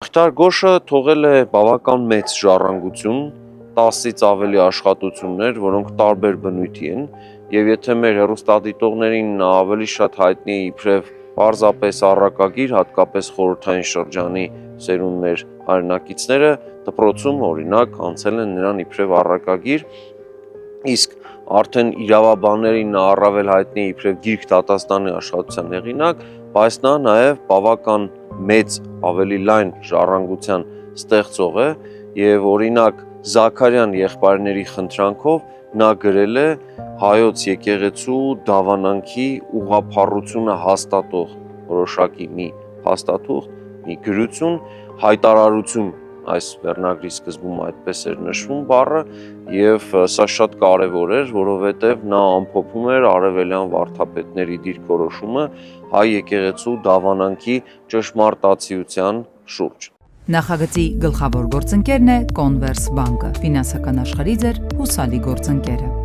Մուխտար Գոշը թողել է բավական մեծ ժառանգություն, 10-ից ավելի աշխատություններ, որոնք տարբեր բնույթի են, եւ եթե մեր հեռուստադիտողներին նա ավելի շատ հայտնի է իբրև պարզապես առակագիր, հատկապես խորհրդային շրջանի սերունդներ հայրենակիցները դպրոցում օրինակ անցել են նրան իբրև առակագիր, իսկ արդեն իրավաբաններին նա առավել հայտնի է իբրև Գիրք դատաստանի աշխատության հեղինակ, բայց նա նաև բավական մեծ, ավելի լայն ժառանգության ստեղծող է եւ օրինակ Զաքարյան եղբայրների խնդրանքով նա գրել է հայոց եկեղեցու դավանանքի ուղղափառությունը հաստատող որոշակի մի փաստաթուղթ, մի գրություն, հայտարարություն, այս վերնագրի սկզբում այդպես էր նշվում բառը եւ սա շատ կարեւոր էր, որովհետեւ նա ամփոփում էր արևելյան վարդապետների դիրքորոշումը հայ եկեղեցու դավանանքի ճշմարտացիության շուրջ։ Նախագծի գլխավոր գործընկերն է Converse բանկը, ֆինանսական աշխարհի ձեր հուսալի գործընկերը։